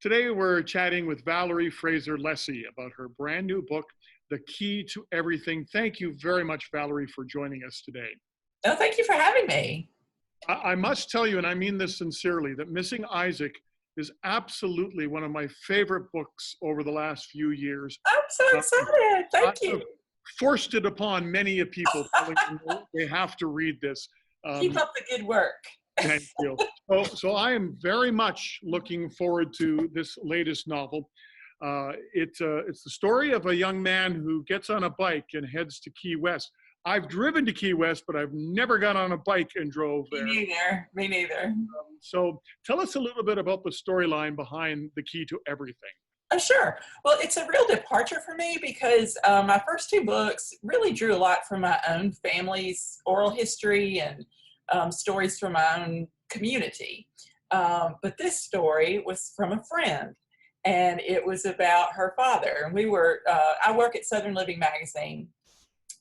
Today we're chatting with Valerie Frazer Luesse about her brand new book, The Key to Everything. Thank you very much, Valerie, for joining us today. Oh, thank you for having me. I must tell you, and I mean this sincerely, that Missing Isaac is absolutely one of my favorite books over the last few years. I'm so excited. Thank you. I've forced it upon many of people, telling them they have to read this. Keep up the good work. Thank you. So I am very much looking forward to this latest novel. It's the story of a young man who gets on a bike and heads to Key West. I've driven to Key West, but I've never got on a bike and drove there. Me neither. So tell us a little bit about the storyline behind The Key to Everything. Oh, sure. Well, it's a real departure for me because my first two books really drew a lot from my own family's oral history and stories from my own community. But this story was from a friend, and it was about her father. And I work at Southern Living magazine.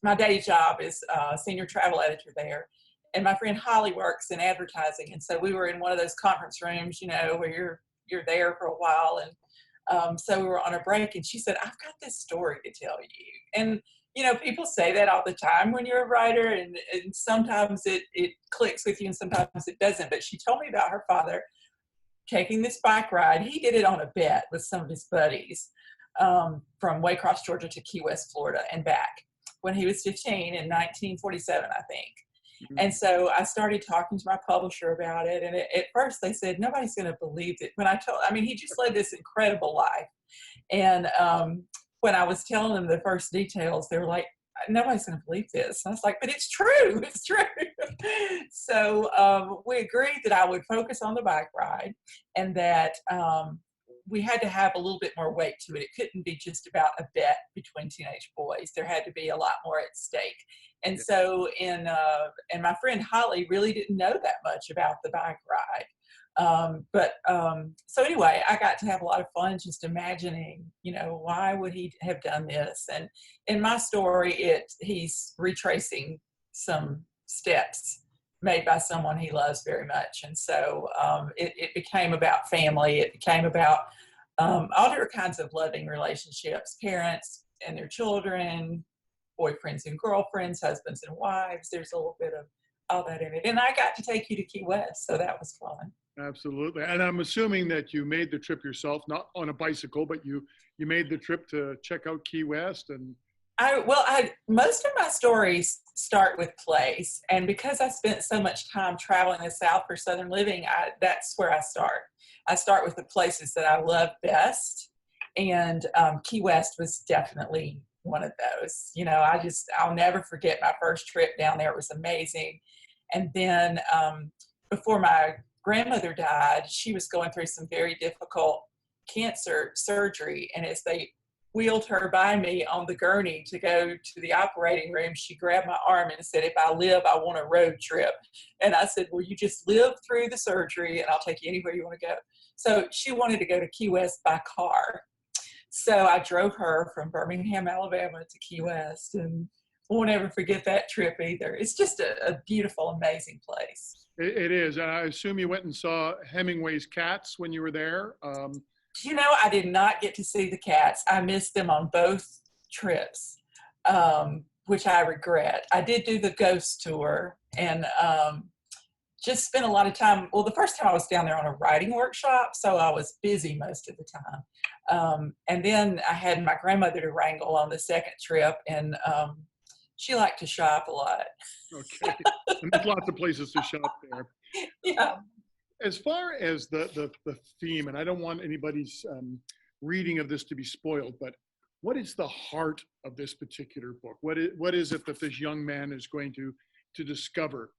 My day job is senior travel editor there. And my friend Holly works in advertising. And so we were in one of those conference rooms, where you're there for a while. And so we were on a break, and she said, "I've got this story to tell you." And, people say that all the time when you're a writer, and sometimes it clicks with you and sometimes it doesn't. But she told me about her father taking this bike ride. He did it on a bet with some of his buddies from Waycross, Georgia to Key West, Florida and back when he was 15 in 1947, I think. Mm-hmm. And so I started talking to my publisher about it. And at first they said, nobody's going to believe it. He just led this incredible life. And when I was telling them the first details, they were like, nobody's going to believe this. And I was like, but it's true. It's true. So we agreed that I would focus on the bike ride, and that we had to have a little bit more weight to it. It couldn't be just about a bet between teenage boys. There had to be a lot more at stake. And so, and my friend Holly really didn't know that much about the bike ride. So anyway, I got to have a lot of fun just imagining, why would he have done this? And in my story, he's retracing some steps made by someone he loves very much. And so it became about family. It became about all different kinds of loving relationships, parents and their children, boyfriends and girlfriends, husbands and wives. There's a little bit of all that in it. And I got to take you to Key West, so that was fun. Absolutely. And I'm assuming that you made the trip yourself, not on a bicycle, but you made the trip to check out Key West. And most of my stories start with place, and because I spent so much time traveling the South for Southern Living, that's where I start. I start with the places that I love best, and Key West was definitely one of those. I'll never forget my first trip down there. It was amazing. And then before my grandmother died, she was going through some very difficult cancer surgery, and as they wheeled her by me on the gurney to go to the operating room, she grabbed my arm and said, "If I live, I want a road trip." And I said, "Well, you just live through the surgery and I'll take you anywhere you want to go." So she wanted to go to Key West by car. So I drove her from Birmingham, Alabama to Key West, and won't ever forget that trip either. It's just a beautiful, amazing place. It is. I assume you went and saw Hemingway's cats when you were there. I did not get to see the cats. I missed them on both trips, which I regret. I did do the ghost tour and just spent a lot of time. Well, the first time I was down there on a writing workshop, so I was busy most of the time. And then I had my grandmother to wrangle on the second trip, and she liked to shop a lot. Okay. And there's lots of places to shop there. Yeah. As far as the theme, and I don't want anybody's reading of this to be spoiled, but what is the heart of this particular book? What is it that this young man is going to discover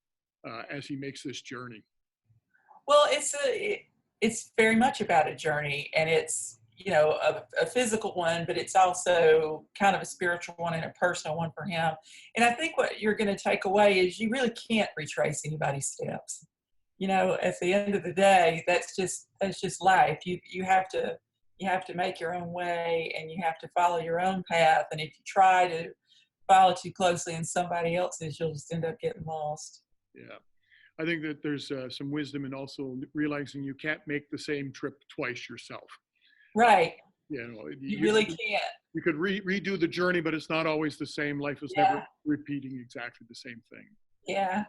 as he makes this journey? Well, it's very much about a journey, and it's a physical one, but it's also kind of a spiritual one and a personal one for him. And I think what you're going to take away is you really can't retrace anybody's steps. At the end of the day, that's just life. You have to make your own way, and you have to follow your own path. And if you try to follow too closely in somebody else's, you'll just end up getting lost. Yeah. I think that there's some wisdom in also realizing you can't make the same trip twice yourself. Right. You know, You really can't. you could redo the journey, but it's not always the same. Life is Yeah. never repeating exactly the same thing. Yeah.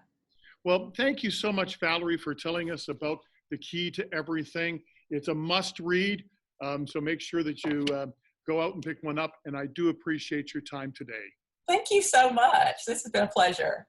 Well, thank you so much, Valerie, for telling us about The Key to Everything. It's a must read, so make sure that you go out and pick one up, and I do appreciate your time today. Thank you so much. This has been a pleasure.